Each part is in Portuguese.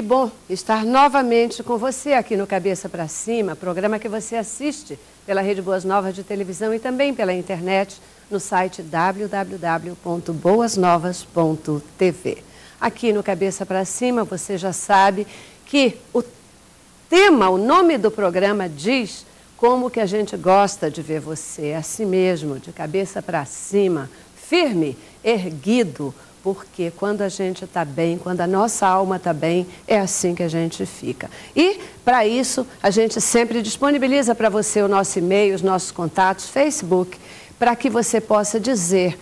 Que bom estar novamente com você aqui no Cabeça para Cima, programa que você assiste pela Rede Boas Novas de televisão e também pela internet no site www.boasnovas.tv. Aqui no Cabeça para Cima você já sabe que o tema, o nome do programa diz como que a gente gosta de ver você, assim mesmo, de cabeça para cima, firme, erguido, porque quando a gente está bem, quando a nossa alma está bem, é assim que a gente fica. E, para isso, a gente sempre disponibiliza para você o nosso e-mail, os nossos contatos, Facebook, para que você possa dizer,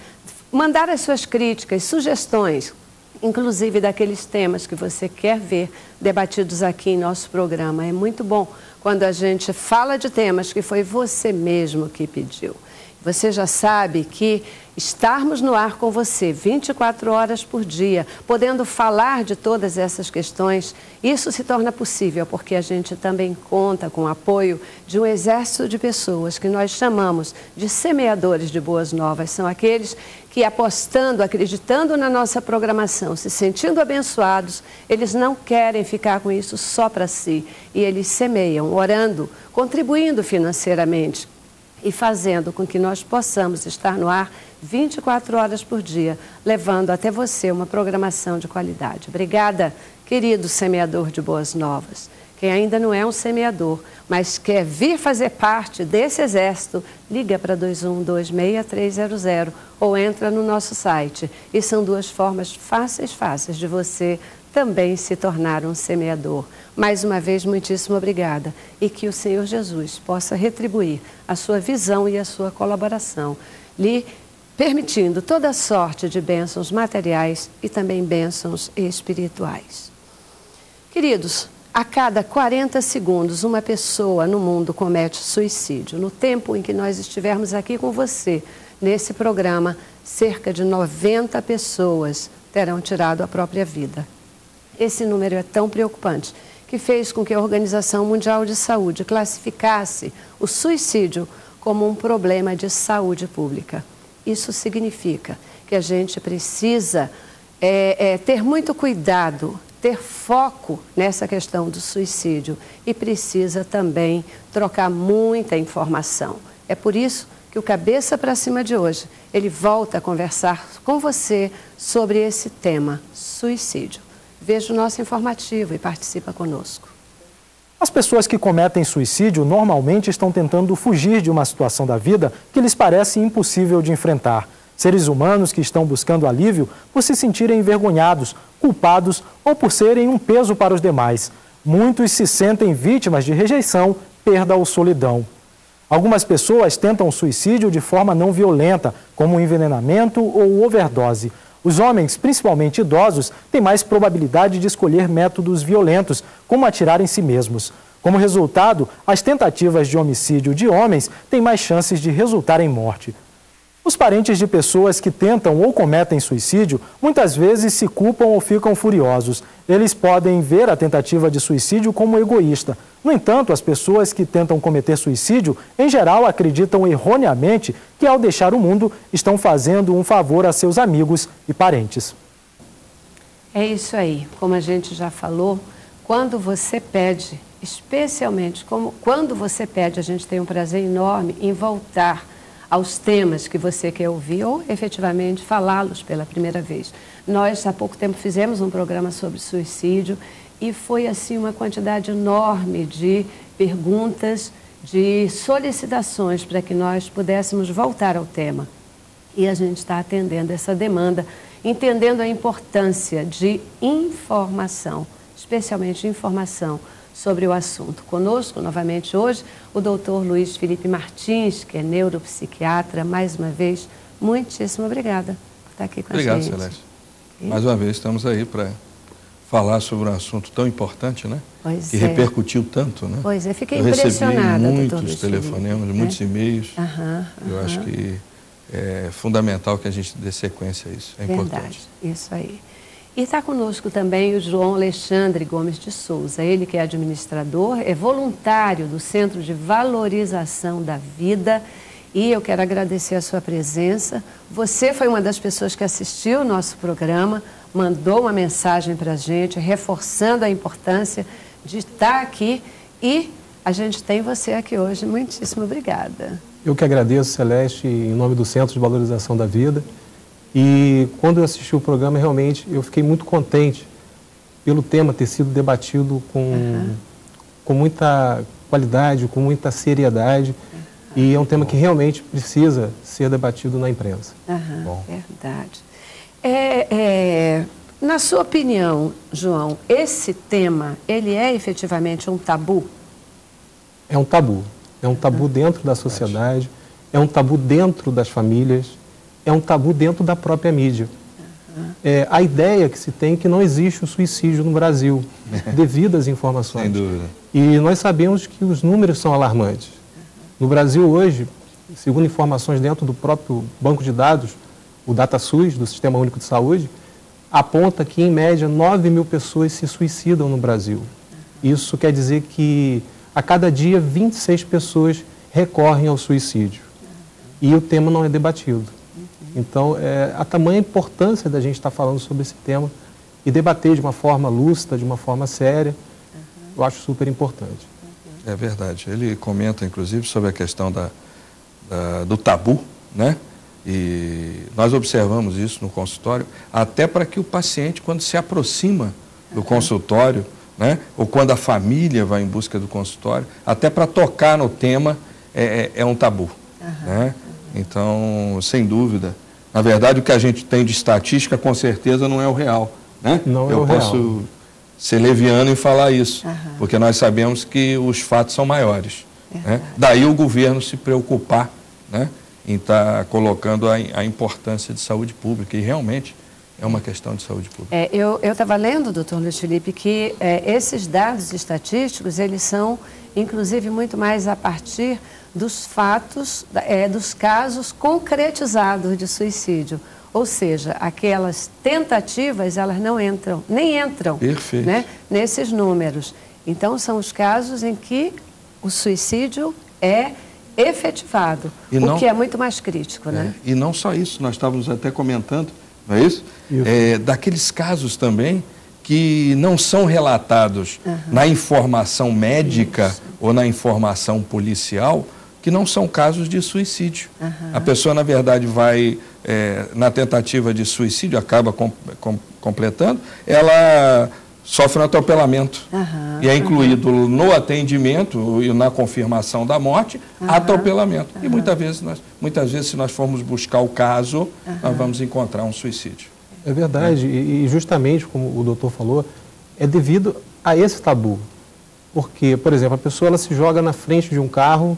mandar as suas críticas, sugestões, inclusive daqueles temas que você quer ver debatidos aqui em nosso programa. É muito bom quando a gente fala de temas que foi você mesmo que pediu. Você já sabe que estarmos no ar com você 24 horas por dia, podendo falar de todas essas questões, isso se torna possível porque a gente também conta com o apoio de um exército de pessoas que nós chamamos de semeadores de boas novas. São aqueles que, apostando, acreditando na nossa programação, se sentindo abençoados, eles não querem ficar com isso só para si. E eles semeiam, orando, contribuindo financeiramente e fazendo com que nós possamos estar no ar 24 horas por dia, levando até você uma programação de qualidade. Obrigada, querido semeador de boas novas. Quem ainda não é um semeador, mas quer vir fazer parte desse exército, liga para 2126-300 ou entra no nosso site. E são duas formas fáceis de você também se tornar um semeador. Mais uma vez, muitíssimo obrigada e que o Senhor Jesus possa retribuir a sua visão e a sua colaboração, lhe permitindo toda sorte de bênçãos materiais e também bênçãos espirituais. Queridos, a cada 40 segundos uma pessoa no mundo comete suicídio. No tempo em que nós estivermos aqui com você, nesse programa, cerca de 90 pessoas terão tirado a própria vida. Esse número é tão preocupante que fez com que a Organização Mundial de Saúde classificasse o suicídio como um problema de saúde pública. Isso significa que a gente precisa ter muito cuidado, ter foco nessa questão do suicídio e precisa também trocar muita informação. É por isso que o Cabeça para Cima de hoje, ele volta a conversar com você sobre esse tema, suicídio. Veja o nosso informativo e participa conosco. As pessoas que cometem suicídio normalmente estão tentando fugir de uma situação da vida que lhes parece impossível de enfrentar. Seres humanos que estão buscando alívio por se sentirem envergonhados, culpados ou por serem um peso para os demais. Muitos se sentem vítimas de rejeição, perda ou solidão. Algumas pessoas tentam o suicídio de forma não violenta, como envenenamento ou overdose. Os homens, principalmente idosos, têm mais probabilidade de escolher métodos violentos, como atirar em si mesmos. Como resultado, as tentativas de homicídio de homens têm mais chances de resultar em morte. Os parentes de pessoas que tentam ou cometem suicídio muitas vezes se culpam ou ficam furiosos. Eles podem ver a tentativa de suicídio como egoísta. No entanto, as pessoas que tentam cometer suicídio, em geral, acreditam erroneamente que, ao deixar o mundo, estão fazendo um favor a seus amigos e parentes. É isso aí. Como a gente já falou, quando você pede, especialmente quando você pede, a gente tem um prazer enorme em voltar aos temas que você quer ouvir ou, efetivamente, falá-los pela primeira vez. Nós, há pouco tempo, fizemos um programa sobre suicídio e foi, assim, uma quantidade enorme de perguntas, de solicitações para que nós pudéssemos voltar ao tema. E a gente está atendendo essa demanda, entendendo a importância de informação, especialmente informação sobre o assunto. Conosco, novamente hoje, o doutor Luiz Felipe Martins, que é neuropsiquiatra. Mais uma vez, muitíssimo obrigada por estar aqui com a gente. Obrigado, Celeste. Mais uma vez, estamos aí para falar sobre um assunto tão importante, né? Pois que é. repercutiu tanto, né? Pois é, fiquei impressionada, Eu recebi doutor muitos Luiz telefonemas, Felipe, muitos e-mails. Eu acho Aham. que é fundamental que a gente dê sequência a isso. É Verdade, importante. isso aí. E está conosco também o João Alexandre Gomes de Souza, ele que é administrador, é voluntário do Centro de Valorização da Vida e eu quero agradecer a sua presença. Você foi uma das pessoas que assistiu o nosso programa, mandou uma mensagem para a gente, reforçando a importância de estar aqui, e a gente tem você aqui hoje. Muitíssimo obrigada. Eu que agradeço, Celeste, em nome do Centro de Valorização da Vida. E quando eu assisti o programa, realmente, eu fiquei muito contente pelo tema ter sido debatido com muita qualidade, com muita seriedade. E é um tema que realmente precisa ser debatido na imprensa. Bom. Verdade. Na sua opinião, João, esse tema, ele é efetivamente um tabu? É um tabu. É um tabu dentro da sociedade, é um tabu dentro das famílias, é um tabu dentro da própria mídia. A ideia que se tem é que não existe o suicídio no Brasil, devido às informações. Sem dúvida. E nós sabemos que os números são alarmantes. No Brasil hoje, segundo informações dentro do próprio banco de dados, o DataSUS, do Sistema Único de Saúde, aponta que, em média, 9.000 pessoas se suicidam no Brasil. Isso quer dizer que, a cada dia, 26 pessoas recorrem ao suicídio. E o tema não é debatido. Então, a tamanha importância da gente estar falando sobre esse tema e debater de uma forma lúcida, de uma forma séria, eu acho super importante. É verdade. Ele comenta, inclusive, sobre a questão do tabu, né? E nós observamos isso no consultório, até para que o paciente, quando se aproxima do consultório, né? Ou quando a família vai em busca do consultório, até para tocar no tema, é um tabu. Né? Então, sem dúvida, na verdade, o que a gente tem de estatística, com certeza, não é o real. Né? Não é o real. Eu posso ser leviano em falar isso, porque nós sabemos que os fatos são maiores. Né? Daí o governo se preocupar, né? Em estar colocando a importância de saúde pública, e realmente é uma questão de saúde pública. Eu estava lendo, doutor Luiz Felipe, que esses dados estatísticos, eles são, inclusive, muito mais a partir dos fatos, dos casos concretizados de suicídio. Ou seja, aquelas tentativas, elas não entram, nem entram, né, nesses números. Então, são os casos em que o suicídio é efetivado, o que é muito mais crítico, né? E não só isso, nós estávamos até comentando, não é isso? Daqueles casos também que não são relatados na informação médica ou na informação policial, que não são casos de suicídio. A pessoa, na verdade, vai na tentativa de suicídio, acaba completando, ela sofre um atropelamento. E é incluído no atendimento e na confirmação da morte, atropelamento. E muitas vezes, se nós formos buscar o caso, nós vamos encontrar um suicídio. É verdade, e justamente, como o doutor falou, é devido a esse tabu. Porque, por exemplo, a pessoa ela se joga na frente de um carro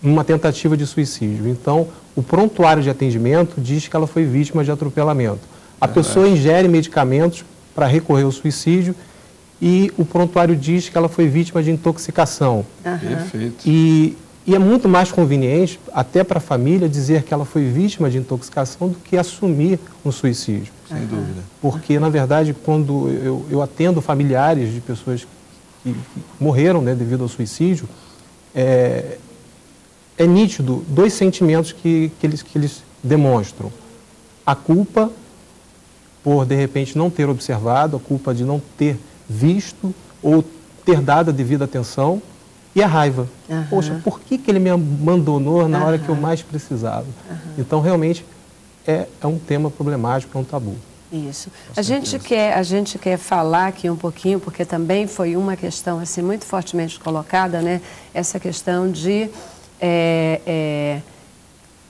numa tentativa de suicídio. Então, o prontuário de atendimento diz que ela foi vítima de atropelamento. A pessoa ingere medicamentos para recorrer ao suicídio e o prontuário diz que ela foi vítima de intoxicação. Perfeito. E é muito mais conveniente, até para a família, dizer que ela foi vítima de intoxicação do que assumir um suicídio. Sem dúvida. Porque, na verdade, quando eu atendo familiares de pessoas que morreram, né, devido ao suicídio, é nítido dois sentimentos que eles demonstram. A culpa por, de repente, não ter observado, a culpa de não ter visto ou ter dado a devida atenção, e a raiva. Poxa, por que ele me abandonou na hora que eu mais precisava? Então, realmente, é um tema problemático, é um tabu. Isso. A gente quer falar aqui um pouquinho, porque também foi uma questão assim, muito fortemente colocada, né? Essa questão de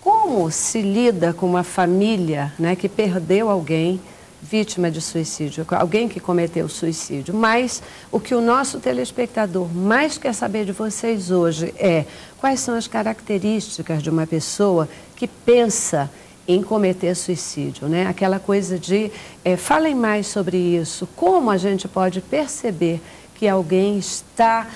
como se lida com uma família, né, que perdeu alguém vítima de suicídio, alguém que cometeu suicídio. Mas o que o nosso telespectador mais quer saber de vocês hoje é quais são as características de uma pessoa que pensa em cometer suicídio, né? Aquela coisa de, falem mais sobre isso, como a gente pode perceber que alguém está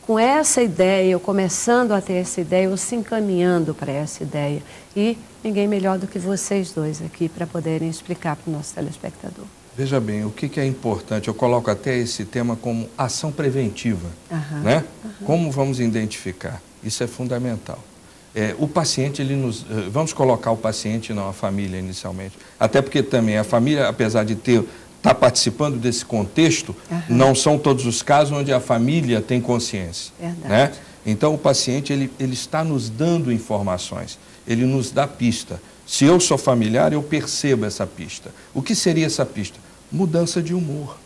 com essa ideia, ou começando a ter essa ideia, ou se encaminhando para essa ideia. E ninguém melhor do que vocês dois aqui para poderem explicar para o nosso telespectador. Veja bem, o que é importante, eu coloco até esse tema como ação preventiva, né? Como vamos identificar? Isso é fundamental. o paciente, vamos colocar o paciente e não a família inicialmente, até porque também a família, apesar de estar participando desse contexto, não são todos os casos onde a família tem consciência. Né? Então o paciente ele está nos dando informações, ele nos dá pista. Se eu sou familiar, eu percebo essa pista. O que seria essa pista? Mudança de humor.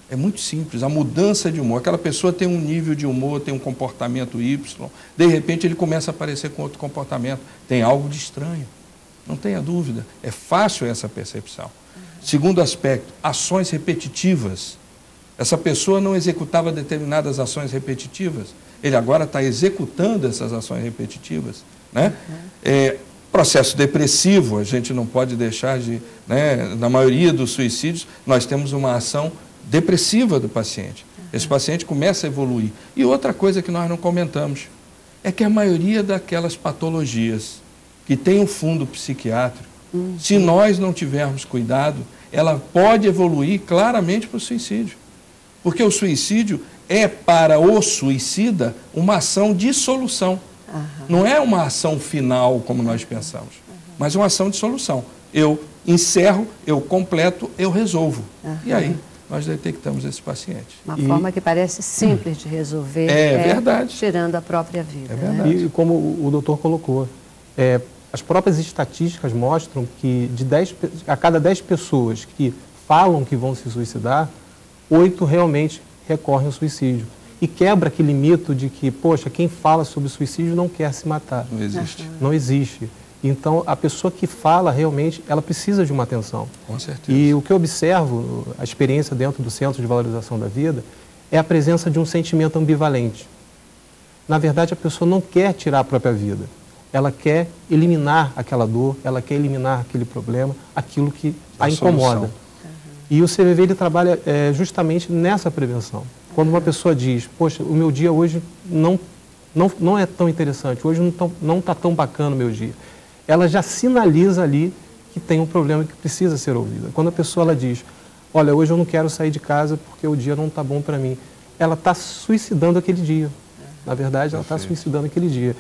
É muito simples, a mudança de humor. Aquela pessoa tem um nível de humor, tem um comportamento Y, de repente ele começa a aparecer com outro comportamento. Tem algo de estranho, não tenha dúvida. É fácil essa percepção. Segundo aspecto, ações repetitivas. Essa pessoa não executava determinadas ações repetitivas, ele agora está executando essas ações repetitivas. Né? Processo depressivo, a gente não pode deixar de... Né? Na maioria dos suicídios, nós temos uma ação depressiva do paciente. Esse paciente começa a evoluir. E outra coisa que nós não comentamos é que a maioria daquelas patologias que tem um fundo psiquiátrico, se nós não tivermos cuidado, ela pode evoluir claramente para o suicídio. Porque o suicídio é para o suicida uma ação de solução. Não é uma ação final, como nós pensamos, mas uma ação de solução. Eu encerro, eu completo, eu resolvo. E aí nós detectamos esse paciente. Uma forma que parece simples de resolver, verdade. Tirando a própria vida. É verdade. Né? E como o doutor colocou, as próprias estatísticas mostram que a cada 10 pessoas que falam que vão se suicidar, 8 realmente recorrem ao suicídio. E quebra aquele mito de que, poxa, quem fala sobre suicídio não quer se matar. Não existe. Não existe. Então, a pessoa que fala, realmente, ela precisa de uma atenção. Com certeza. E o que eu observo, a experiência dentro do Centro de Valorização da Vida, é a presença de um sentimento ambivalente. Na verdade, a pessoa não quer tirar a própria vida. Ela quer eliminar aquela dor, ela quer eliminar aquele problema, aquilo que a incomoda. E o CVV, ele trabalha justamente nessa prevenção. Quando uma pessoa diz, poxa, o meu dia hoje não é tão interessante, hoje não está tão bacana o meu dia, ela já sinaliza ali que tem um problema que precisa ser ouvido. Quando a pessoa ela diz, olha, hoje eu não quero sair de casa porque o dia não está bom para mim, ela está suicidando aquele dia. Na verdade, ela está suicidando aquele dia.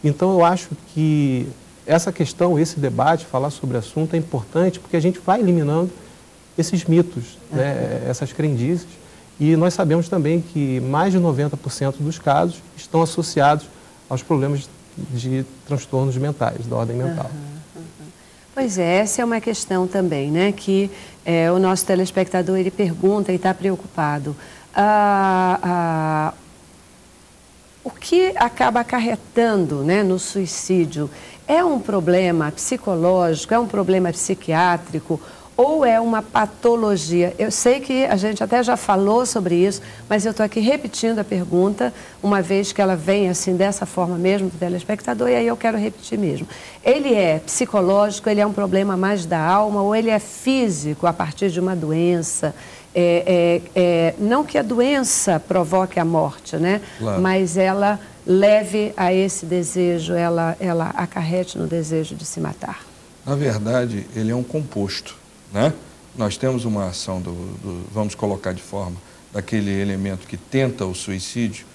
Então, eu acho que essa questão, esse debate, falar sobre o assunto é importante porque a gente vai eliminando esses mitos, né, essas crendices. E nós sabemos também que mais de 90% dos casos estão associados aos problemas de transtornos mentais, da ordem mental. Pois é, essa é uma questão também, né, que o nosso telespectador ele pergunta e está preocupado. O que acaba acarretando, né, no suicídio é um problema psicológico, é um problema psiquiátrico ou é uma patologia? Eu sei que a gente até já falou sobre isso, mas eu estou aqui repetindo a pergunta, uma vez que ela vem assim dessa forma mesmo do telespectador, e aí eu quero repetir mesmo. Ele é psicológico, ele é um problema mais da alma, ou ele é físico a partir de uma doença? Não que a doença provoque a morte, né? Claro. Mas ela leve a esse desejo, ela acarrete no desejo de se matar. Na verdade, ele é um composto. Né? Nós temos uma ação vamos colocar de forma, daquele elemento que tenta o suicídio.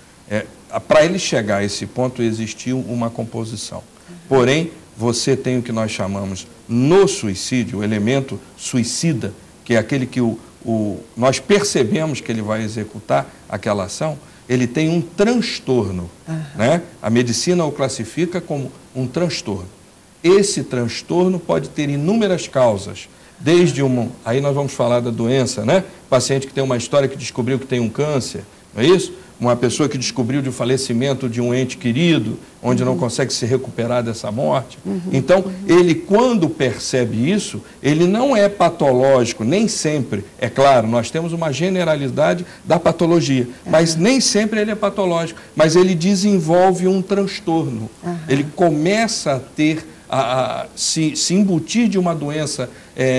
Para ele chegar a esse ponto, existiu uma composição. Porém, você tem o que nós chamamos no suicídio, o elemento suicida, que é aquele que nós percebemos que ele vai executar aquela ação, ele tem um transtorno. Né? A medicina o classifica como um transtorno. Esse transtorno pode ter inúmeras causas. Desde aí nós vamos falar da doença, né? Paciente que tem uma história que descobriu que tem um câncer, não é isso? Uma pessoa que descobriu de um falecimento de um ente querido, onde não consegue se recuperar dessa morte. Então, ele quando percebe isso, ele não é patológico, nem sempre. É claro, nós temos uma generalidade da patologia, mas nem sempre ele é patológico. Mas ele desenvolve um transtorno. Ele começa a ter se embutir de uma doença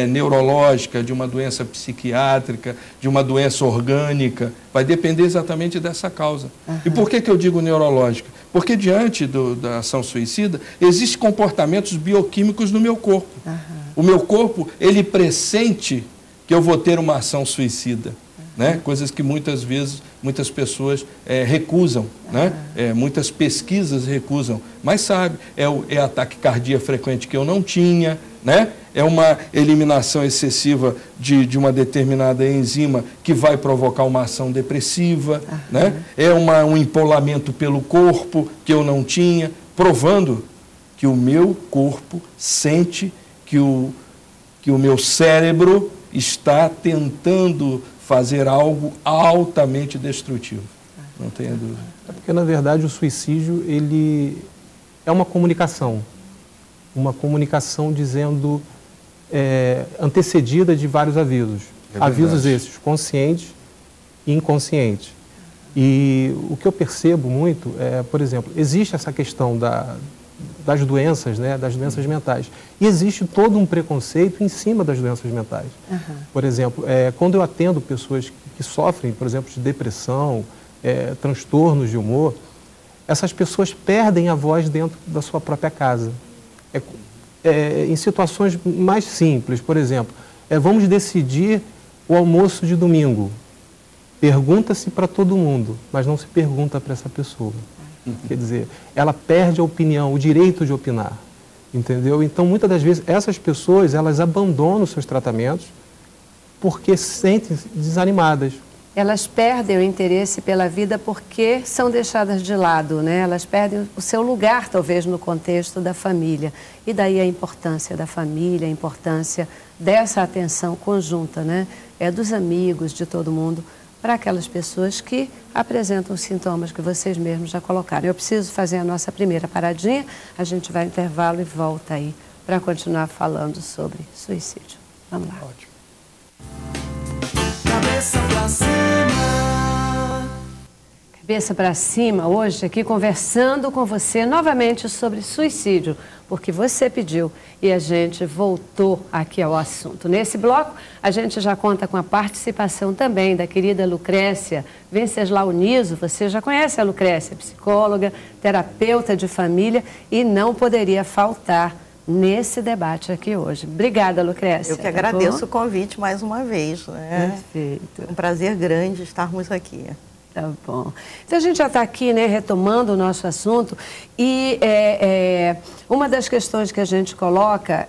neurológica, de uma doença psiquiátrica, de uma doença orgânica, vai depender exatamente dessa causa. E por que eu digo neurológica? Porque diante da ação suicida, existem comportamentos bioquímicos no meu corpo. O meu corpo, ele pressente que eu vou ter uma ação suicida. Né? Coisas que muitas vezes muitas pessoas recusam, né? Muitas pesquisas recusam, mas sabe, é ataque cardíaco frequente que eu não tinha, né? É uma eliminação excessiva de uma determinada enzima que vai provocar uma ação depressiva, né? É um empolamento pelo corpo que eu não tinha, provando que o meu corpo sente que o meu cérebro está tentando fazer algo altamente destrutivo. Não tenha dúvida. É porque, na verdade, o suicídio ele é uma comunicação dizendo, antecedida de vários avisos. Avisos esses, conscientes e inconscientes. E o que eu percebo muito por exemplo, existe essa questão das doenças, né, das doenças mentais. E existe todo um preconceito em cima das doenças mentais. Por exemplo, quando eu atendo pessoas que sofrem, por exemplo, de depressão, transtornos de humor, essas pessoas perdem a voz dentro da sua própria casa. Em situações mais simples, por exemplo, vamos decidir o almoço de domingo. Pergunta-se para todo mundo, mas não se pergunta para essa pessoa. Quer dizer, ela perde a opinião, o direito de opinar, entendeu? Então, muitas das vezes, essas pessoas, elas abandonam seus tratamentos porque se sentem desanimadas. Elas perdem o interesse pela vida porque são deixadas de lado, né? Elas perdem o seu lugar, talvez, no contexto da família. E daí a importância da família, a importância dessa atenção conjunta, né? Dos amigos, de todo mundo, para aquelas pessoas que apresentam os sintomas que vocês mesmos já colocaram. Eu preciso fazer a nossa primeira paradinha, a gente vai ao intervalo e volta aí para continuar falando sobre suicídio. Vamos lá. Ótimo. Cabeça pra cima. Cabeça para cima, hoje aqui conversando com você novamente sobre suicídio, porque você pediu e a gente voltou aqui ao assunto. Nesse bloco, a gente já conta com a participação também da querida Lucrécia Venceslau Niso. Você já conhece a Lucrécia, psicóloga, terapeuta de família, e não poderia faltar nesse debate aqui hoje. Obrigada, Lucrécia. Eu que agradeço o convite mais uma vez, né? Perfeito. É um prazer grande estarmos aqui. Tá bom. Então, a gente já está aqui, né, retomando o nosso assunto, e uma das questões que a gente coloca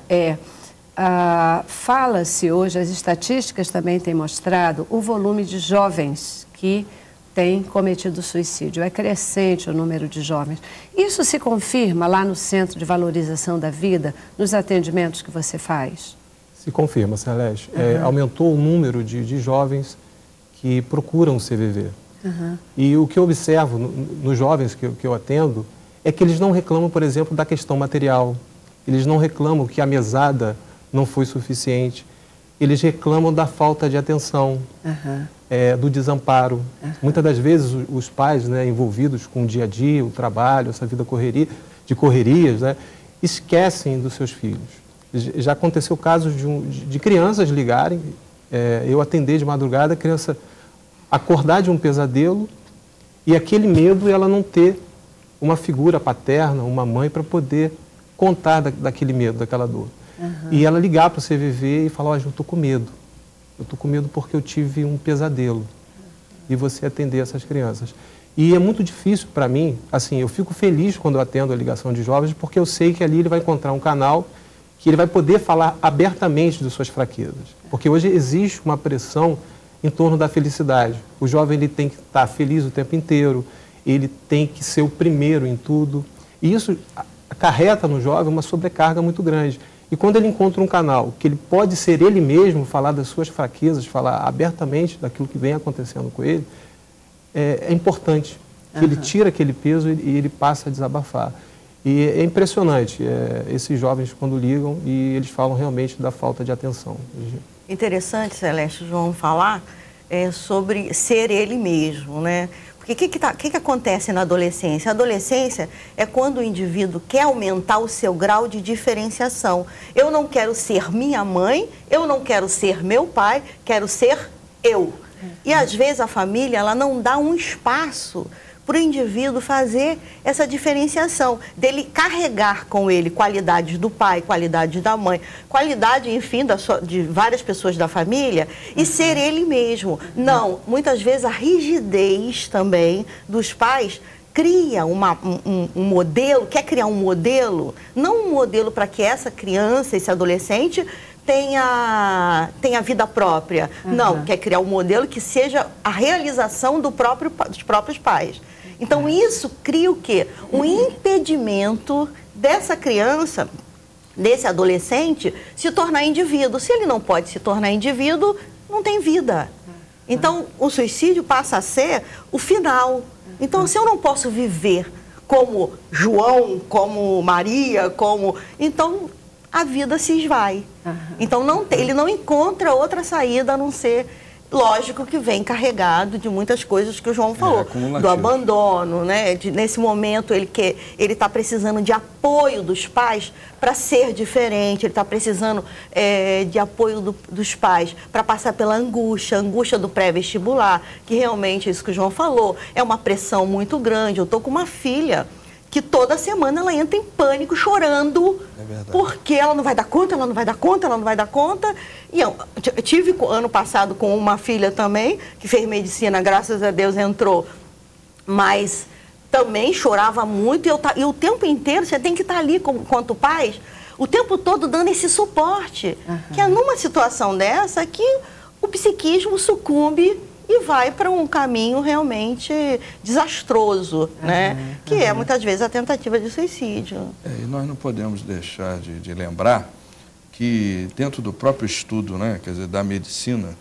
fala-se hoje, as estatísticas também têm mostrado, o volume de jovens que têm cometido suicídio. É crescente o número de jovens. Isso se confirma lá no Centro de Valorização da Vida, nos atendimentos que você faz? Se confirma, Celeste. Aumentou o número de jovens que procuram o CVV. E o que eu observo nos jovens que eu atendo é que eles não reclamam, por exemplo, da questão material. Eles não reclamam que a mesada não foi suficiente. Eles reclamam da falta de atenção, do desamparo. Muitas das vezes os pais, né, envolvidos com o dia a dia, o trabalho, essa vida de correrias, né, esquecem dos seus filhos. Já aconteceu casos de crianças ligarem, eu atender de madrugada, a criança acordar de um pesadelo e aquele medo, ela não ter uma figura paterna, uma mãe, para poder contar daquele medo, daquela dor. E ela ligar para o CVV e falar, olha, eu estou com medo. Eu estou com medo porque eu tive um pesadelo. E você atender essas crianças. E é muito difícil para mim, assim, eu fico feliz quando eu atendo a ligação de jovens, porque eu sei que ali ele vai encontrar um canal que ele vai poder falar abertamente de suas fraquezas. Porque hoje existe uma pressão em torno da felicidade. O jovem, ele tem que estar feliz o tempo inteiro, ele tem que ser o primeiro em tudo. E isso acarreta no jovem uma sobrecarga muito grande. E quando ele encontra um canal que ele pode ser ele mesmo, falar das suas fraquezas, falar abertamente daquilo que vem acontecendo com ele, é importante. Que ele tira aquele peso e ele passa a desabafar. E é impressionante esses jovens quando ligam e eles falam realmente da falta de atenção. Interessante, Celeste, João, falar sobre ser ele mesmo, né? Porque o que acontece na adolescência? A adolescência é quando o indivíduo quer aumentar o seu grau de diferenciação. Eu não quero ser minha mãe, eu não quero ser meu pai, quero ser eu. E às vezes a família, ela não dá um espaço para o indivíduo fazer essa diferenciação, dele carregar com ele qualidades do pai, qualidades da mãe, qualidade, enfim, de várias pessoas da família e ser ele mesmo. Não, muitas vezes a rigidez também dos pais cria um modelo, quer criar um modelo, não um modelo para que essa criança, esse adolescente tenha vida própria. Não, quer criar um modelo que seja a realização dos próprios pais. Então, isso cria o quê? Um impedimento dessa criança, desse adolescente, se tornar indivíduo. Se ele não pode se tornar indivíduo, não tem vida. Então, o suicídio passa a ser o final. Então, se eu não posso viver como João, como Maria, então, a vida se esvai. Então, ele não encontra outra saída a não ser... Lógico que vem carregado de muitas coisas que o João falou, do abandono, né? Nesse momento ele está precisando de apoio dos pais para ser diferente, ele está precisando de apoio dos pais para passar pela angústia do pré-vestibular, que realmente, isso que o João falou, é uma pressão muito grande. Eu estou com uma filha que toda semana ela entra em pânico, chorando, porque ela não vai dar conta, ela não vai dar conta, ela não vai dar conta. E eu tive ano passado com uma filha também, que fez medicina, graças a Deus entrou, mas também chorava muito, e o tempo inteiro você tem que estar ali, quanto pais, o tempo todo dando esse suporte, que é numa situação dessa que o psiquismo sucumbe e vai para um caminho realmente desastroso, né? Que é, muitas vezes, a tentativa de suicídio. E nós não podemos deixar de lembrar que, dentro do próprio estudo, né, quer dizer, da medicina,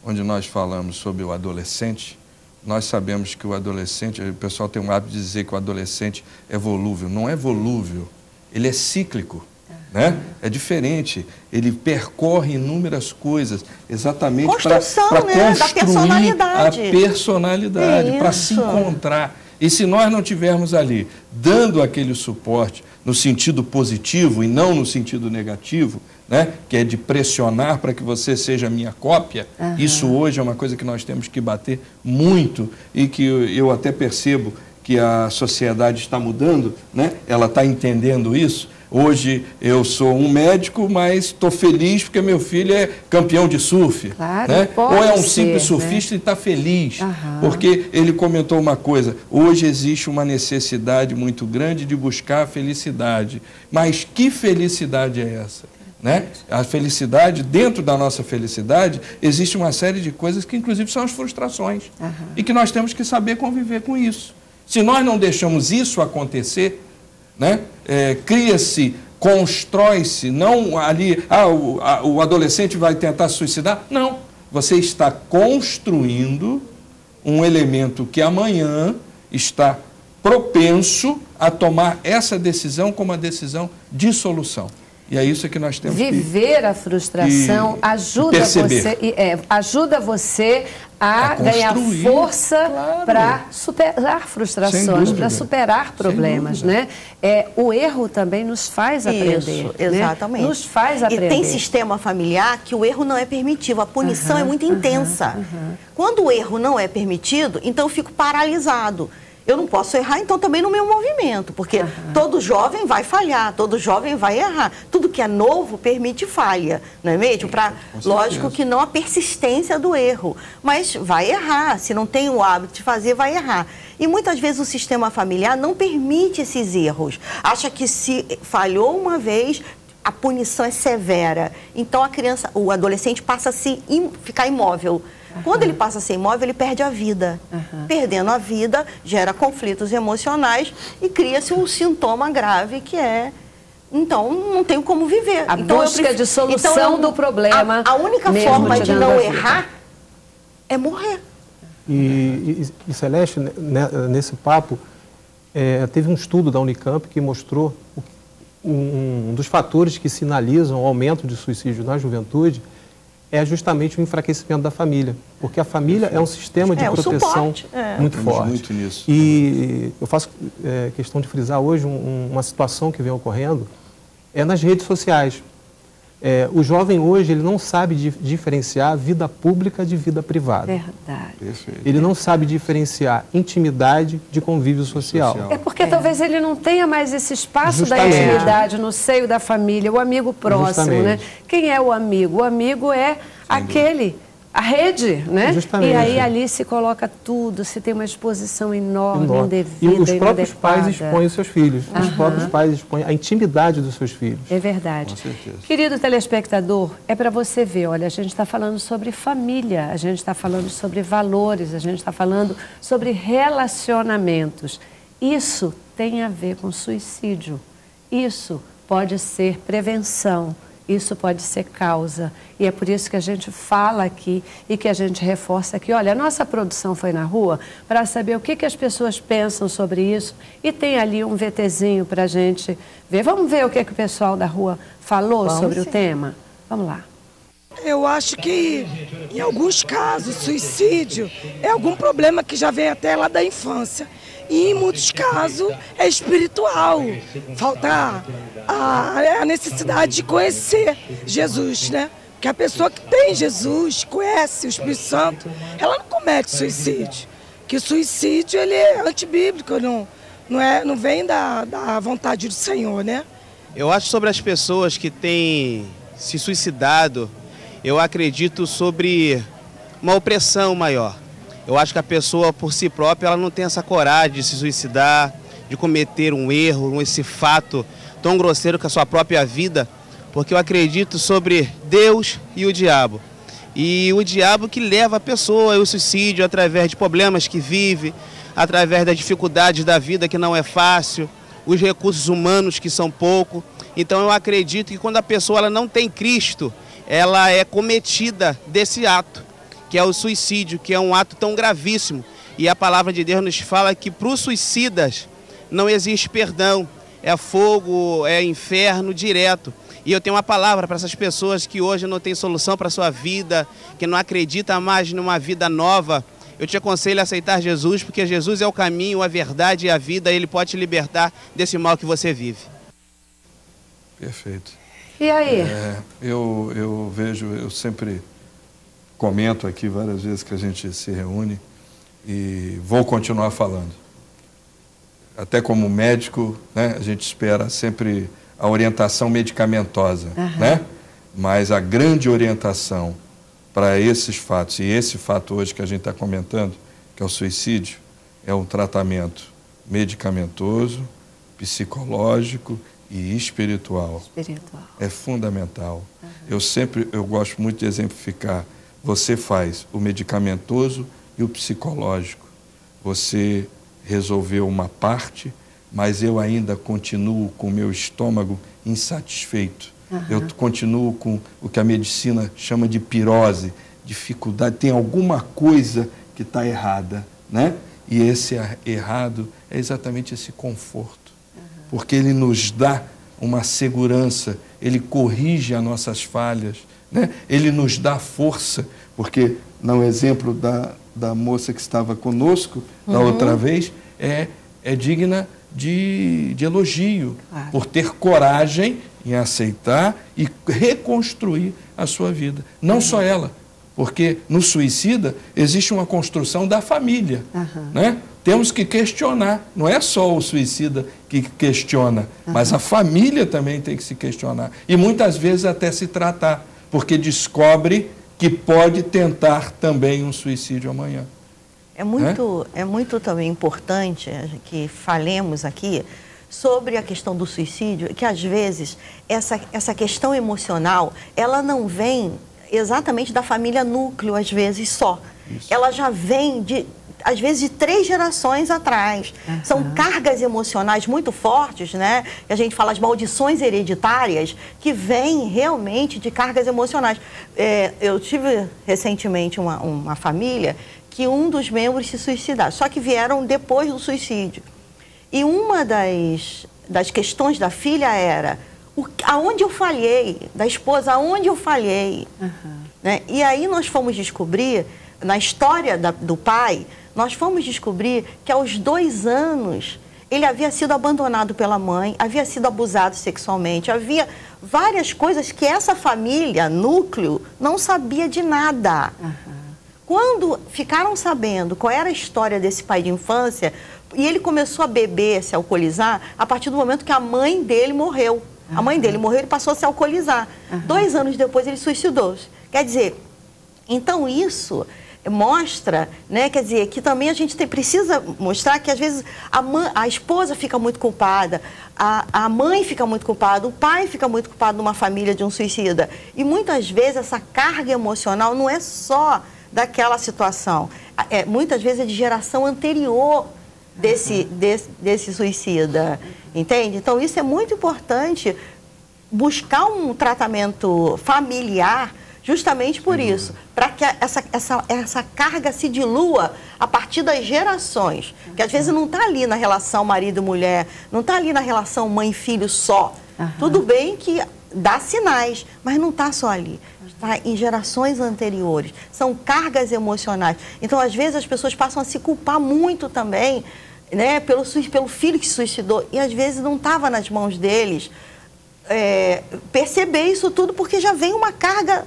onde nós falamos sobre o adolescente, nós sabemos que o adolescente, o pessoal tem um hábito de dizer que o adolescente é volúvel. Não é volúvel, ele é cíclico. Né? É diferente, ele percorre inúmeras coisas exatamente para construir a personalidade, para se encontrar. E se nós não tivermos ali dando aquele suporte no sentido positivo e não no sentido negativo, né? Que é de pressionar para que você seja minha cópia, isso hoje é uma coisa que nós temos que bater muito e que eu até percebo que a sociedade está mudando, né? Ela está entendendo isso. Hoje eu sou um médico, mas estou feliz porque meu filho é campeão de surf. Claro, né? Ou é um simples surfista, né? E está feliz, porque ele comentou uma coisa, hoje existe uma necessidade muito grande de buscar a felicidade. Mas que felicidade é essa? Né? A felicidade, dentro da nossa felicidade, existe uma série de coisas que inclusive são as frustrações. E que nós temos que saber conviver com isso. Se nós não deixamos isso acontecer, né? Cria-se, constrói-se, não ali, o adolescente vai tentar se suicidar. Não, você está construindo um elemento que amanhã está propenso a tomar essa decisão como uma decisão de solução. E é isso que nós temos viver a frustração ajuda você a ganhar força para superar frustrações, para superar problemas, né? O erro também nos faz aprender. Isso, exatamente. Né? Nos faz aprender. E tem sistema familiar que o erro não é permitido, a punição é muito intensa. Quando o erro não é permitido, então eu fico paralisado. Eu não posso errar, então, também no meu movimento, porque todo jovem vai falhar, todo jovem vai errar. Tudo que é novo permite falha, não é mesmo? Lógico que não a persistência do erro, mas vai errar. Se não tem o hábito de fazer, vai errar. E muitas vezes o sistema familiar não permite esses erros. Acha que se falhou uma vez, a punição é severa. Então, o adolescente passa a ficar imóvel. Quando ele passa a ser imóvel, ele perde a vida. Perdendo a vida, gera conflitos emocionais e cria-se um sintoma grave que é... Então, não tenho como viver. A busca de solução do problema. A única forma de não errar é morrer. E Celeste, nesse papo, teve um estudo da Unicamp que mostrou um dos fatores que sinalizam o aumento de suicídio na juventude é justamente o enfraquecimento da família, porque a família é um sistema de proteção muito forte. Muito nisso. E eu faço questão de frisar hoje uma situação que vem ocorrendo nas redes sociais. O jovem hoje, ele não sabe diferenciar vida pública de vida privada. Verdade. Perfeito. Ele não sabe diferenciar intimidade de convívio social. É porque talvez ele não tenha mais esse espaço da Justamente. intimidade no seio da família, o amigo próximo, né? Justamente. Quem é o amigo? O amigo é aquele, a rede, né? Justamente. E aí ali se coloca tudo, se tem uma exposição enorme, indevida, E os próprios inadequada. pais expõem os seus filhos. Os próprios pais expõem a intimidade dos seus filhos. É verdade. Com certeza. Querido telespectador, é para você ver, olha, a gente está falando sobre família, a gente está falando sobre valores, a gente está falando sobre relacionamentos. Isso tem a ver com suicídio. Isso pode ser prevenção. Isso pode ser causa. E é por isso que a gente fala aqui e que a gente reforça aqui. Olha, a nossa produção foi na rua para saber o que as pessoas pensam sobre isso. E tem ali um VTzinho para a gente ver. Vamos ver o que o pessoal da rua falou sobre o tema? Vamos lá. Eu acho que, em alguns casos, suicídio é algum problema que já vem até lá da infância. E, em muitos casos, é espiritual. Falta a necessidade de conhecer Jesus, né? Porque a pessoa que tem Jesus, conhece o Espírito Santo, ela não comete suicídio. Que o suicídio, ele é antibíblico, não vem da vontade do Senhor, né? Eu acho sobre as pessoas que têm se suicidado, eu acredito sobre uma opressão maior. Eu acho que a pessoa, por si própria, ela não tem essa coragem de se suicidar, de cometer um erro, esse fato tão grosseiro com a sua própria vida, porque eu acredito sobre Deus e o diabo. E o diabo que leva a pessoa ao suicídio através de problemas que vive, através das dificuldades da vida que não é fácil, os recursos humanos que são pouco. Então eu acredito que quando a pessoa ela não tem Cristo, ela é cometida desse ato, que é o suicídio, que é um ato tão gravíssimo. E a palavra de Deus nos fala que para os suicidas não existe perdão, é fogo, é inferno direto. E eu tenho uma palavra para essas pessoas que hoje não têm solução para a sua vida, que não acreditam mais numa vida nova. Eu te aconselho a aceitar Jesus, porque Jesus é o caminho, a verdade e a vida, Ele pode te libertar desse mal que você vive. Perfeito. E aí? Eu vejo, eu sempre comento aqui várias vezes que a gente se reúne e vou continuar falando. Até como médico, né, a gente espera sempre a orientação medicamentosa, né? Mas a grande orientação para esses fatos, e esse fato hoje que a gente está comentando, que é o suicídio, é um tratamento medicamentoso, psicológico e espiritual. É fundamental. Eu gosto muito de exemplificar. Você faz o medicamentoso e o psicológico. Você resolveu uma parte, mas eu ainda continuo com o meu estômago insatisfeito. Eu continuo com o que a medicina chama de pirose, dificuldade. Tem alguma coisa que está errada, né? E esse errado é exatamente esse conforto. Porque ele nos dá uma segurança, ele corrige as nossas falhas, né? Ele nos dá força, porque, no exemplo da moça que estava conosco, da outra vez, é digna de elogio, por ter coragem em aceitar e reconstruir a sua vida. Não só ela, porque no suicida existe uma construção da família, né? Temos que questionar, não é só o suicida que questiona, mas a família também tem que se questionar. E muitas vezes até se tratar, porque descobre que pode tentar também um suicídio amanhã. É muito também importante que falemos aqui sobre a questão do suicídio, que às vezes essa questão emocional, ela não vem exatamente da família núcleo, às vezes só. Isso. Ela já vem às vezes de 3 gerações atrás. São cargas emocionais muito fortes, né? A gente fala as maldições hereditárias, que vêm realmente de cargas emocionais. Eu tive recentemente uma família que um dos membros se suicidaram, só que vieram depois do suicídio. E uma das questões da filha era aonde eu falhei, da esposa, aonde eu falhei. Né? E aí nós fomos descobrir, na história do pai, nós fomos descobrir que aos 2 anos ele havia sido abandonado pela mãe, havia sido abusado sexualmente, havia várias coisas que essa família, núcleo, não sabia de nada. Quando ficaram sabendo qual era a história desse pai de infância, e ele começou a beber, se alcoolizar, a partir do momento que a mãe dele morreu. A mãe dele morreu, ele passou a se alcoolizar. 2 anos depois ele suicidou-se. Quer dizer, então isso mostra, né, quer dizer, que também a gente precisa mostrar que às vezes a esposa fica muito culpada, a mãe fica muito culpada, o pai fica muito culpado numa família de um suicida. E muitas vezes essa carga emocional não é só daquela situação, muitas vezes é de geração anterior desse suicida, entende? Então isso é muito importante, buscar um tratamento familiar justamente por isso, para que essa carga se dilua a partir das gerações, que às vezes não está ali na relação marido e mulher, não está ali na relação mãe e filho só. Tudo bem que dá sinais, mas não está só ali, está em gerações anteriores, são cargas emocionais. Então, às vezes, as pessoas passam a se culpar muito também, né, pelo filho que se suicidou, e às vezes não estava nas mãos deles perceber isso tudo, porque já vem uma carga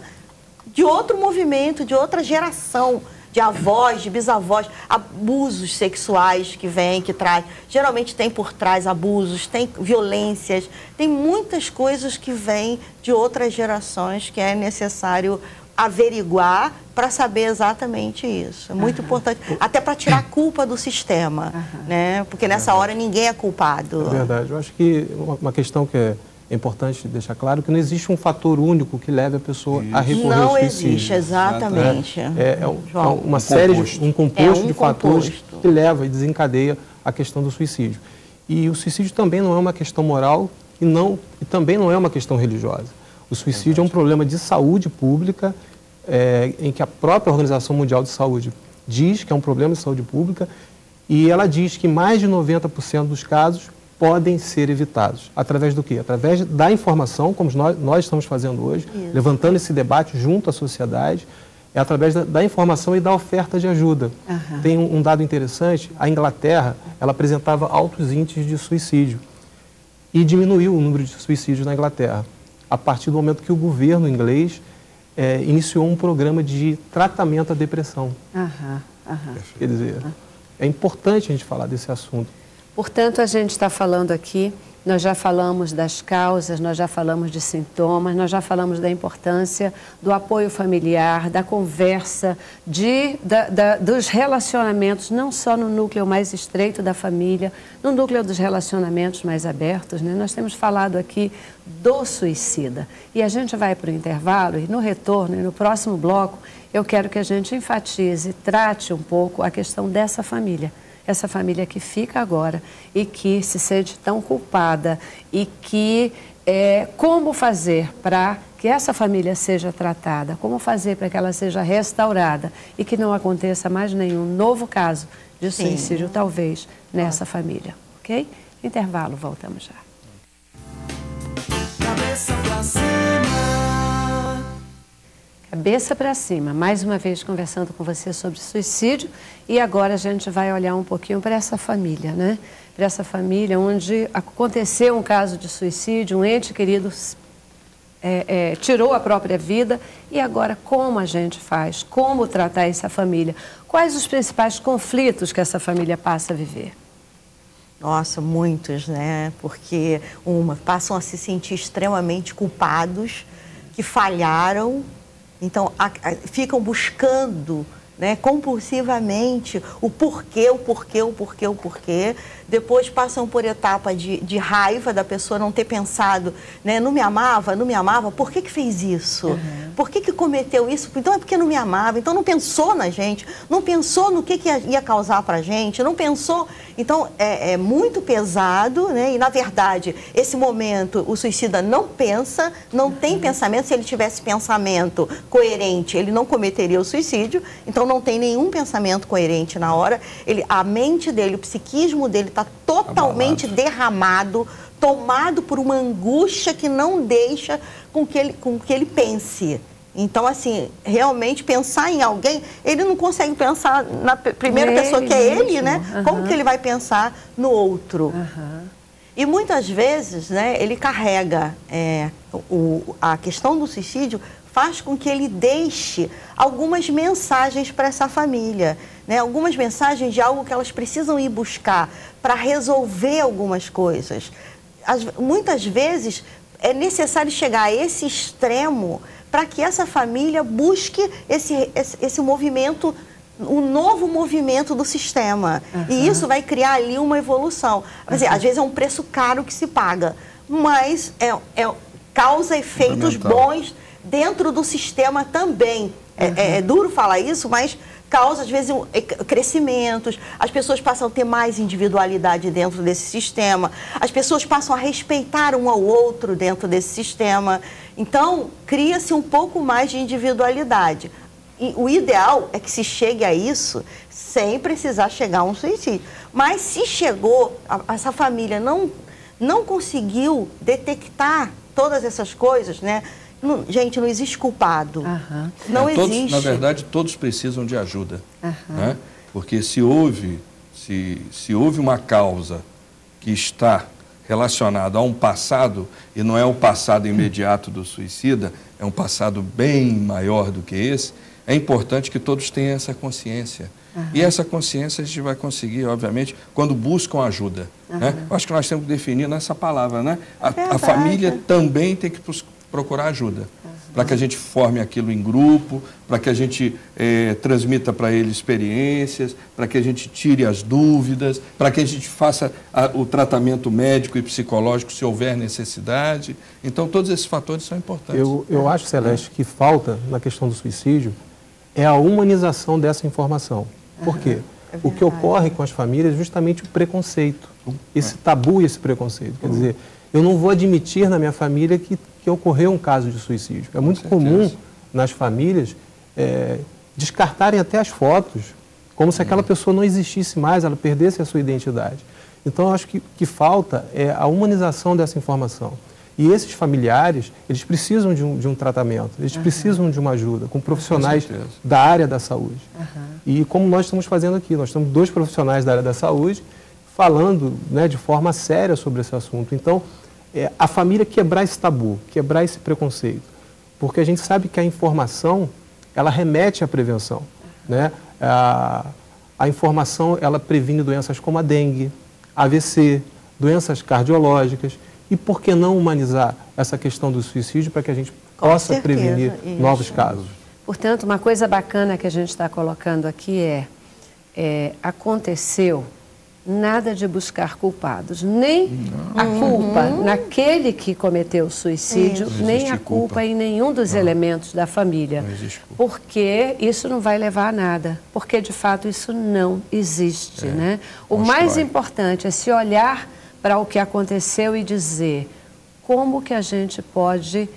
de outro movimento, de outra geração, de avós, de bisavós, abusos sexuais que traz. Geralmente tem por trás abusos, tem violências, tem muitas coisas que vêm de outras gerações que é necessário averiguar para saber exatamente isso. É muito importante, até para tirar a culpa do sistema, né? Porque nessa hora ninguém é culpado. É verdade. Eu acho que uma questão que é importante deixar claro que não existe um fator único que leve a pessoa a recorrer ao suicídio. Não existe, exatamente. Uma série um composto de fatores que leva e desencadeia a questão do suicídio. E o suicídio também não é uma questão moral e também não é uma questão religiosa. O suicídio é um problema de saúde pública, em que a própria Organização Mundial de Saúde diz que é um problema de saúde pública, e ela diz que mais de 90% dos casos podem ser evitados. Através do quê? Através da informação, como nós estamos fazendo hoje, levantando esse debate junto à sociedade, através da informação e da oferta de ajuda. Tem um dado interessante, a Inglaterra, ela apresentava altos índices de suicídio e diminuiu o número de suicídios na Inglaterra, a partir do momento que o governo inglês iniciou um programa de tratamento à depressão. Quer dizer, é importante a gente falar desse assunto. Portanto, a gente está falando aqui, nós já falamos das causas, nós já falamos de sintomas, nós já falamos da importância do apoio familiar, da conversa, dos relacionamentos, não só no núcleo mais estreito da família, no núcleo dos relacionamentos mais abertos, né? Nós temos falado aqui do suicida. E a gente vai para o intervalo e no retorno, e no próximo bloco, eu quero que a gente enfatize, trate um pouco a questão dessa família. Essa família que fica agora e que se sente tão culpada e que como fazer para que essa família seja tratada, como fazer para que ela seja restaurada e que não aconteça mais nenhum novo caso de suicídio, talvez, nessa família, ok? Intervalo, voltamos já. Cabeça pra cima. Cabeça para cima, mais uma vez conversando com você sobre suicídio, e agora a gente vai olhar um pouquinho para essa família, né? Para essa família onde aconteceu um caso de suicídio, um ente querido tirou a própria vida, e agora como a gente faz, como tratar essa família, quais os principais conflitos que essa família passa a viver? Nossa, muitos, né? Porque passam a se sentir extremamente culpados, que falharam. Então, ficam buscando, né, compulsivamente o porquê. Depois passam por etapa de raiva da pessoa não ter pensado, né, não me amava, por que fez isso? Por que cometeu isso? Então é porque não me amava, então não pensou na gente, não pensou no que ia causar pra gente, não pensou. Então é muito pesado, né? E na verdade, esse momento, o suicida não pensa, não tem pensamento. Se ele tivesse pensamento coerente, ele não cometeria o suicídio, então não tem nenhum pensamento coerente na hora. A mente dele, o psiquismo dele está totalmente derramado, tomado por uma angústia que não deixa com que ele pense. Então, assim, realmente pensar em alguém, ele não consegue pensar na primeira pessoa, que é ele, né? Como que ele vai pensar no outro? E muitas vezes, né, ele carrega a questão do suicídio, faz com que ele deixe algumas mensagens para essa família, né? Algumas mensagens de algo que elas precisam ir buscar para resolver algumas coisas. Muitas vezes é necessário chegar a esse extremo para que essa família busque esse movimento, um novo movimento do sistema. E isso vai criar ali uma evolução. Às vezes é um preço caro que se paga, mas causa efeitos bons dentro do sistema também. É duro falar isso, mas causa, às vezes, crescimentos, as pessoas passam a ter mais individualidade dentro desse sistema, as pessoas passam a respeitar um ao outro dentro desse sistema. Então, cria-se um pouco mais de individualidade. E o ideal é que se chegue a isso sem precisar chegar a um suicídio. Mas se chegou, essa família não conseguiu detectar todas essas coisas, né? Gente, não existe culpado. Não existe. Na verdade, todos precisam de ajuda. Né? Porque se houve uma causa que está relacionada a um passado, e não é o passado imediato do suicida, é um passado bem maior do que esse, é importante que todos tenham essa consciência. E essa consciência a gente vai conseguir, obviamente, quando buscam ajuda. Né? Eu acho que nós temos que definir nessa palavra, né? A família também tem que procurar ajuda, para que a gente forme aquilo em grupo, para que a gente transmita para ele experiências, para que a gente tire as dúvidas, para que a gente faça o tratamento médico e psicológico se houver necessidade. Então, todos esses fatores são importantes. Eu acho, Celeste, que falta na questão do suicídio é a humanização dessa informação. Por quê? O que ocorre com as famílias é justamente o preconceito, esse tabu e esse preconceito. Quer dizer, eu não vou admitir na minha família que ocorreu um caso de suicídio. É muito comum nas famílias descartarem até as fotos, como se aquela pessoa não existisse mais, ela perdesse a sua identidade. Então, eu acho que falta a humanização dessa informação. E esses familiares, eles precisam de um tratamento, eles precisam de uma ajuda, com profissionais da área da saúde. E como nós estamos fazendo aqui, nós temos 2 profissionais da área da saúde falando, né, de forma séria sobre esse assunto. Então, a família quebrar esse tabu, quebrar esse preconceito, porque a gente sabe que a informação, ela remete à prevenção, né? A informação, ela previne doenças como a dengue, AVC, doenças cardiológicas, e por que não humanizar essa questão do suicídio para que a gente possa prevenir novos casos? Portanto, uma coisa bacana que a gente está colocando aqui aconteceu, nada de buscar culpados, nem a culpa naquele que cometeu o suicídio, nem a culpa em nenhum dos elementos da família, porque isso não vai levar a nada, porque de fato isso não existe, né? O mais importante é se olhar para o que aconteceu e dizer como que a gente pode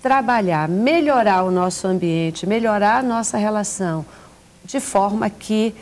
trabalhar, melhorar o nosso ambiente, melhorar a nossa relação, de forma que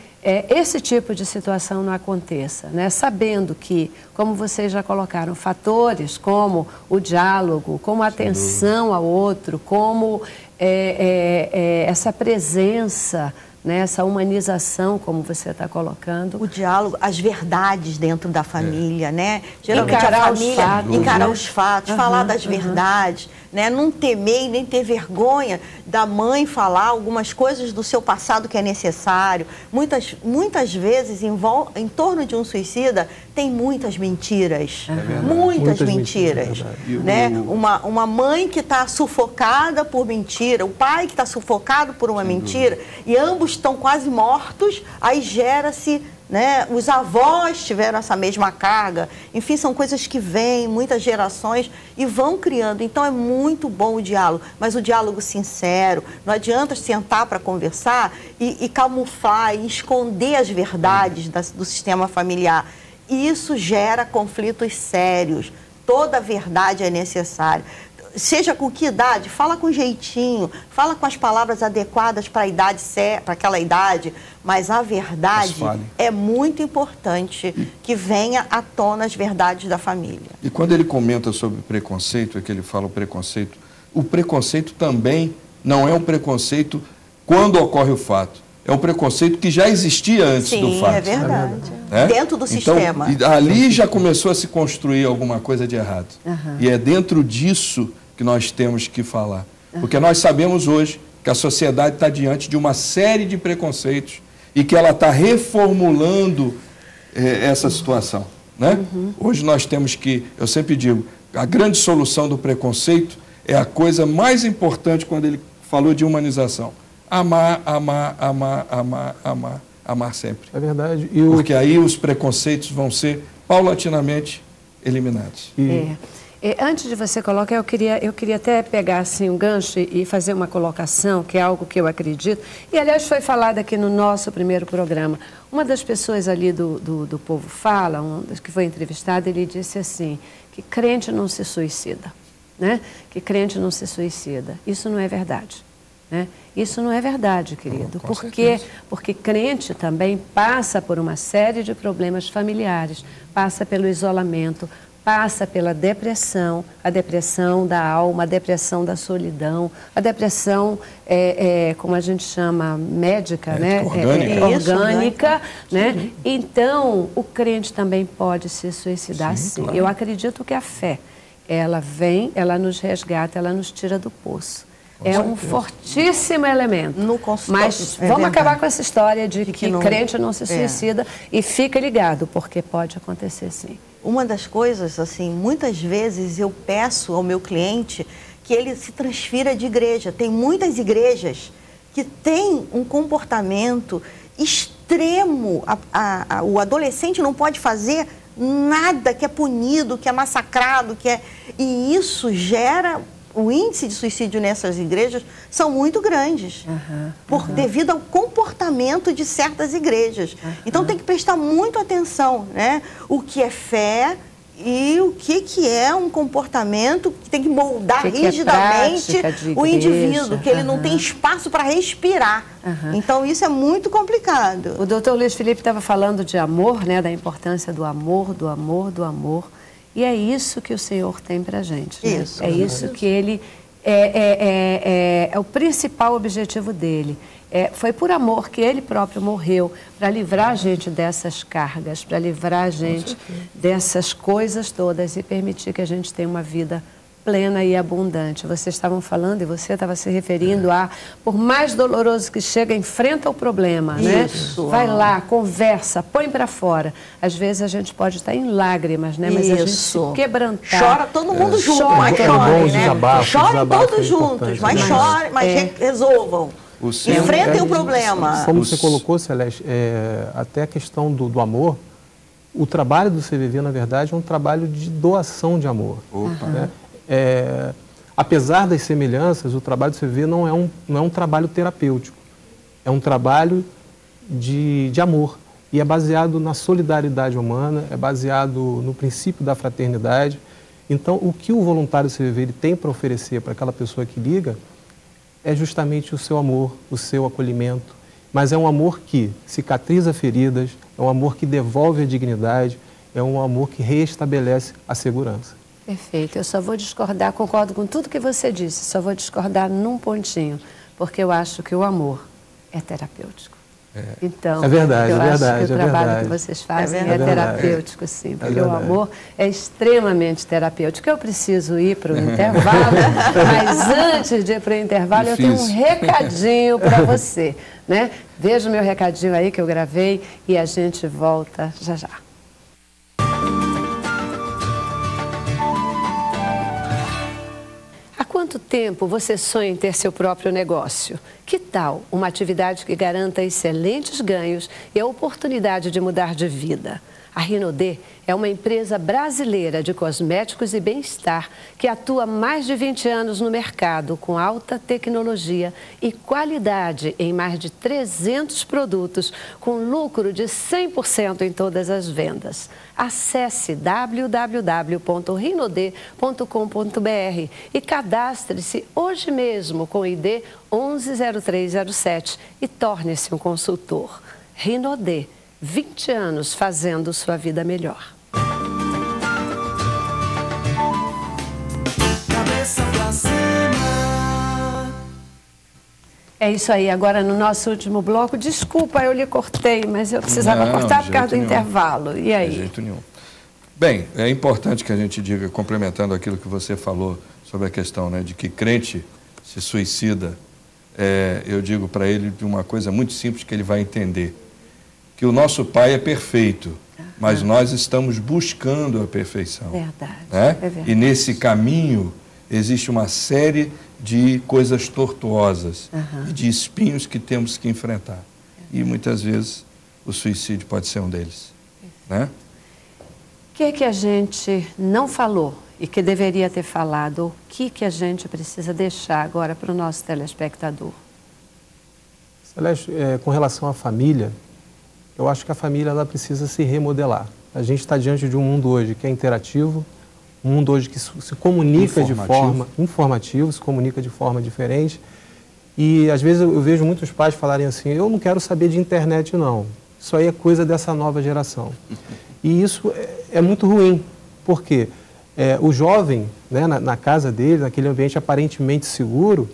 esse tipo de situação não aconteça, né? Sabendo que, como vocês já colocaram, fatores como o diálogo, como a atenção ao outro, como essa presença, né? Essa humanização, como você está colocando. O diálogo, as verdades dentro da família, né? Geralmente encarar a família, encarar os fatos, falar das verdades, né? Não temer e nem ter vergonha da mãe falar algumas coisas do seu passado que é necessário. Muitas vezes, em torno de um suicida, tem muitas mentiras. Muitas mentiras. Né? Uma mãe que está sufocada por mentira, o pai que está sufocado por uma mentira, e ambos estão quase mortos, aí gera-se, né? Os avós tiveram essa mesma carga. Enfim, são coisas que vêm, muitas gerações, e vão criando. Então, é muito bom o diálogo, mas o diálogo sincero. Não adianta sentar para conversar e camuflar e esconder as verdades do sistema familiar. E isso gera conflitos sérios. Toda a verdade é necessária. Seja com que idade, fala com jeitinho, fala com as palavras adequadas para a idade, para aquela idade, mas a verdade é muito importante que venha à tona as verdades da família. E quando ele comenta sobre preconceito, é que ele fala o preconceito também não é um preconceito quando ocorre o fato. É um preconceito que já existia antes do fato. Sim, é verdade. Dentro do sistema. Então, ali já começou a se construir alguma coisa de errado. E é dentro disso que nós temos que falar. Porque nós sabemos hoje que a sociedade está diante de uma série de preconceitos e que ela está reformulando essa situação. Né? Hoje nós temos que, eu sempre digo, a grande solução do preconceito é a coisa mais importante quando ele falou de humanização. Amar, amar, amar, amar, amar, amar sempre. É verdade. Porque aí os preconceitos vão ser paulatinamente eliminados. Antes de você colocar, eu queria até pegar assim, um gancho e fazer uma colocação, que é algo que eu acredito. E, aliás, foi falado aqui no nosso primeiro programa. Uma das pessoas ali do Povo Fala, que foi entrevistada, ele disse assim, que crente não se suicida. Né? Que crente não se suicida. Isso não é verdade. Né? Isso não é verdade, querido. Por quê? Porque crente também passa por uma série de problemas familiares, passa pelo isolamento, passa pela depressão, a depressão da alma, a depressão da solidão, a depressão, como a gente chama, médica, né? Orgânica. Né? Então, o crente também pode se suicidar, sim. Claro. Eu acredito que a fé, ela vem, ela nos resgata, ela nos tira do poço. É um fortíssimo elemento. Mas vamos acabar com essa história de que crente não se suicida e fica ligado, porque pode acontecer sim. Uma das coisas, assim, muitas vezes eu peço ao meu cliente que ele se transfira de igreja. Tem muitas igrejas que têm um comportamento extremo. O adolescente não pode fazer nada, que é punido, que é massacrado, e isso gera... O índice de suicídio nessas igrejas são muito grandes, devido ao comportamento de certas igrejas. Então tem que prestar muito atenção, né? O que é fé e o que é um comportamento que tem que moldar rigidamente o indivíduo, que ele não tem espaço para respirar. Então isso é muito complicado. O doutor Luiz Felipe estava falando de amor, né? Da importância do amor, do amor, do amor. E é isso que o Senhor tem para a gente. Né? É isso que Ele... É o principal objetivo dele. Foi por amor que Ele próprio morreu, para livrar a gente dessas cargas, para livrar a gente dessas coisas todas e permitir que a gente tenha uma vida plena e abundante. Vocês estavam falando e você estava se referindo a, por mais doloroso que chega, enfrenta o problema, né? Vai lá, conversa, põe para fora. Às vezes a gente pode estar em lágrimas, né? Mas a gente se quebrantar. Chora todo mundo junto, mas chore, né? Chorem todos juntos, mas chorem, mas resolvam. Enfrentem o problema. Como você colocou, Celeste, até a questão do amor, o trabalho do CVV, na verdade, é um trabalho de doação de amor. Né? Apesar das semelhanças, o trabalho do CVV não é um trabalho terapêutico, é um trabalho de amor e é baseado na solidariedade humana, é baseado no princípio da fraternidade. Então, o que o voluntário do CVV ele tem para oferecer para aquela pessoa que liga é justamente o seu amor, o seu acolhimento, mas é um amor que cicatriza feridas, é um amor que devolve a dignidade, é um amor que reestabelece a segurança. Perfeito. Eu só vou discordar, concordo com tudo que você disse, só vou discordar num pontinho, porque eu acho que o amor é terapêutico. Então, é verdade, eu acho que o trabalho verdade. que vocês fazem é terapêutico, sim, porque o amor é extremamente terapêutico. Eu preciso ir para o intervalo, mas antes de ir para o intervalo, eu tenho um recadinho para você, né? Veja o meu recadinho aí que eu gravei e a gente volta já já. Há quanto tempo você sonha em ter seu próprio negócio? Que tal uma atividade que garanta excelentes ganhos e a oportunidade de mudar de vida? A Rinodê é uma empresa brasileira de cosméticos e bem-estar que atua há mais de 20 anos no mercado com alta tecnologia e qualidade em mais de 300 produtos, com lucro de 100% em todas as vendas. Acesse www.rinodê.com.br e cadastre-se hoje mesmo com o ID 110307 e torne-se um consultor. Rinodê. 20 anos fazendo sua vida melhor. Cabeça pra cima. É isso aí. Agora, no nosso último bloco, desculpa, eu lhe cortei, mas eu precisava cortar por causa do intervalo. E aí? De jeito nenhum. Bem, é importante que a gente diga, complementando aquilo que você falou sobre a questão, né, de que crente se suicida, eu digo para ele de uma coisa muito simples que ele vai entender, que o nosso Pai é perfeito, mas nós estamos buscando a perfeição. Verdade, né? é verdade. E nesse caminho existe uma série de coisas tortuosas e de espinhos que temos que enfrentar. E muitas vezes o suicídio pode ser um deles. Né? O que a gente não falou e que deveria ter falado? O que a gente precisa deixar agora para o nosso telespectador? Celeste, com relação à família, eu acho que a família ela precisa se remodelar. A gente está diante de um mundo hoje que é interativo, um mundo hoje que se comunica de forma informativa, se comunica de forma diferente. E às vezes eu vejo muitos pais falarem assim, eu não quero saber de internet não, isso aí é coisa dessa nova geração. E isso é muito ruim, porque o jovem, né, na casa dele, naquele ambiente aparentemente seguro,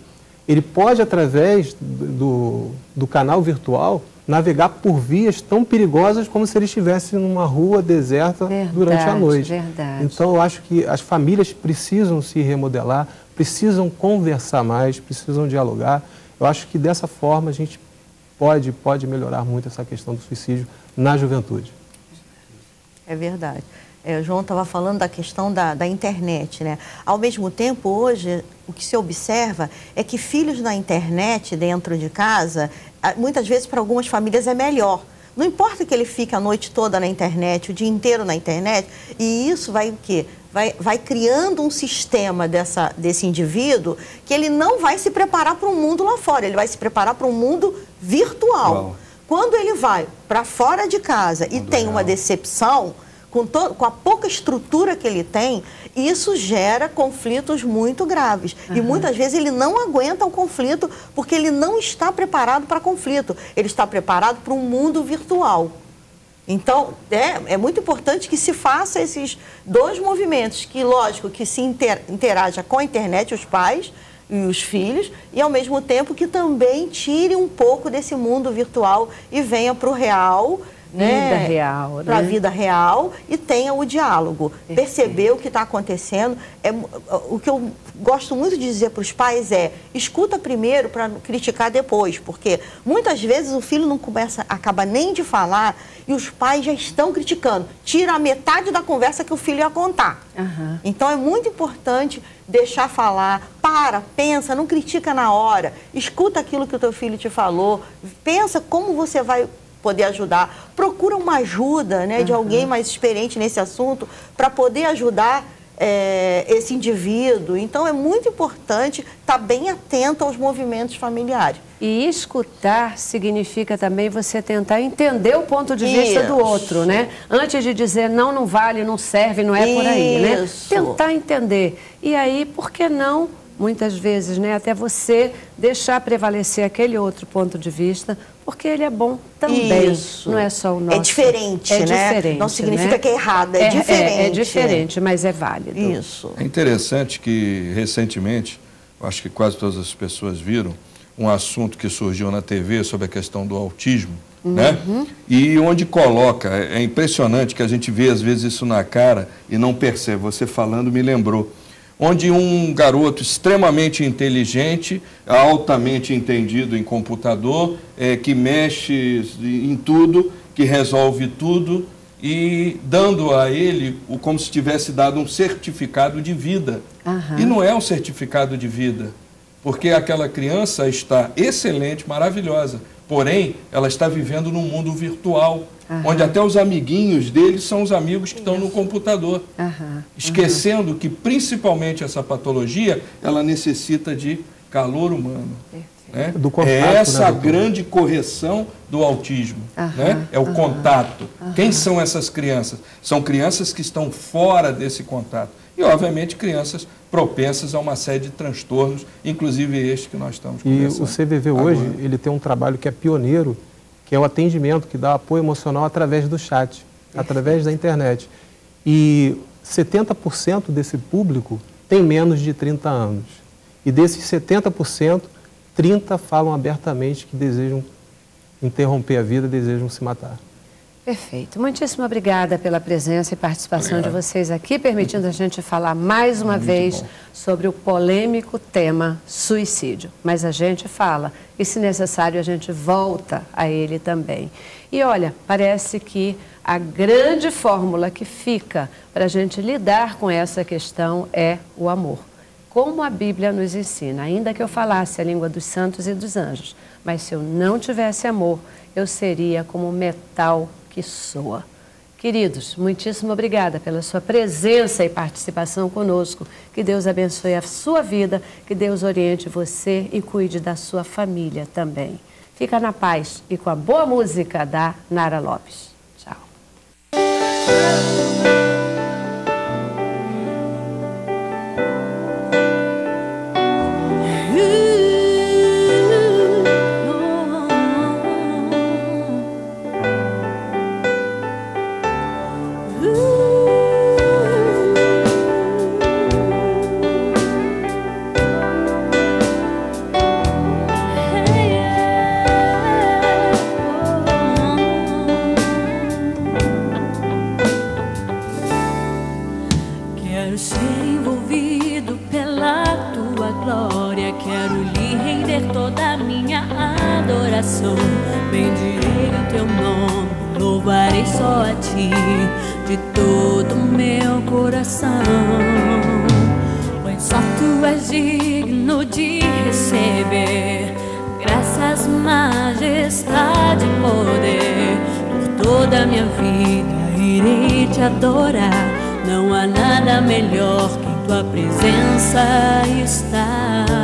ele pode, através do canal virtual, navegar por vias tão perigosas como se ele estivesse numa rua deserta durante a noite. Verdade. Então, eu acho que as famílias precisam se remodelar, precisam conversar mais, precisam dialogar. Eu acho que dessa forma a gente pode melhorar muito essa questão do suicídio na juventude. É verdade. O João estava falando da questão da internet, né? Ao mesmo tempo, hoje, o que se observa é que filhos na internet, dentro de casa, muitas vezes para algumas famílias é melhor. Não importa que ele fique a noite toda na internet, o dia inteiro na internet, e isso vai o quê? Vai criando um sistema desse indivíduo que ele não vai se preparar para um mundo lá fora, ele vai se preparar para um mundo virtual. Uau. Quando ele vai para fora de casa e tem uma decepção, com a pouca estrutura que ele tem, isso gera conflitos muito graves. E muitas vezes ele não aguenta o conflito porque ele não está preparado para conflito. Ele está preparado para um mundo virtual. Então, é muito importante que se faça esses dois movimentos, que lógico que se interaja com a internet, os pais e os filhos, e ao mesmo tempo que também tire um pouco desse mundo virtual e venha para o real, vida real, né? Para a vida real e tenha o diálogo. Perceber o que está acontecendo. O que eu gosto muito de dizer para os pais escuta primeiro para criticar depois, porque muitas vezes o filho não acaba nem de falar e os pais já estão criticando. Tira a metade da conversa que o filho ia contar. Então é muito importante deixar falar, pensa, não critica na hora, escuta aquilo que o teu filho te falou, pensa como você vai poder ajudar, procura uma ajuda, né, de alguém mais experiente nesse assunto para poder ajudar esse indivíduo. Então é muito importante estar bem atento aos movimentos familiares. E escutar significa também você tentar entender o ponto de vista do outro, né? Antes de dizer não vale, não serve, não é por aí, né? Tentar entender. E aí, por que não, muitas vezes, né, até você deixar prevalecer aquele outro ponto de vista, porque ele é bom também, não é só o nosso. É diferente, né? Diferente, não significa né? que é errado, é diferente. É diferente, mas é válido. Isso. É interessante que, recentemente, eu acho que quase todas as pessoas viram, um assunto que surgiu na TV sobre a questão do autismo, né? E onde coloca, é impressionante que a gente vê às vezes isso na cara e não percebe, você falando me lembrou, onde um garoto extremamente inteligente, altamente entendido em computador, que mexe em tudo, que resolve tudo, e dando a ele como se tivesse dado um certificado de vida. E não é um certificado de vida, porque aquela criança está excelente, maravilhosa, porém, ela está vivendo num mundo virtual, onde até os amiguinhos dele são os amigos que estão no computador, esquecendo que, principalmente, essa patologia, ela necessita de calor humano. Né? É essa a grande correção do autismo, né? É o contato. Quem são essas crianças? São crianças que estão fora desse contato. E, obviamente, crianças propensas a uma série de transtornos, inclusive este que nós estamos conversando. E o CVV hoje, ele tem um trabalho que é pioneiro, que é o atendimento, que dá apoio emocional através do chat, através da internet. E 70% desse público tem menos de 30 anos. E desses 70%, 30 falam abertamente que desejam interromper a vida, desejam se matar. Perfeito. Muitíssimo obrigada pela presença e participação de vocês aqui, permitindo a gente falar mais uma vez sobre o polêmico tema suicídio. Mas a gente fala e, se necessário, a gente volta a ele também. E olha, parece que a grande fórmula que fica para a gente lidar com essa questão é o amor. Como a Bíblia nos ensina, ainda que eu falasse a língua dos santos e dos anjos, mas se eu não tivesse amor, eu seria como metal que soa. Queridos, muitíssimo obrigada pela sua presença e participação conosco. Que Deus abençoe a sua vida, que Deus oriente você e cuide da sua família também. Fica na paz e com a boa música da Nara Lopes. Tchau. Quero ser envolvido pela tua glória, quero lhe render toda a minha adoração. Bendirei o teu nome, louvarei só a ti de todo o meu coração. Pois só tu és digno de receber graças, majestade e poder. Por toda a minha vida irei te adorar. Não há nada melhor que em tua presença estar.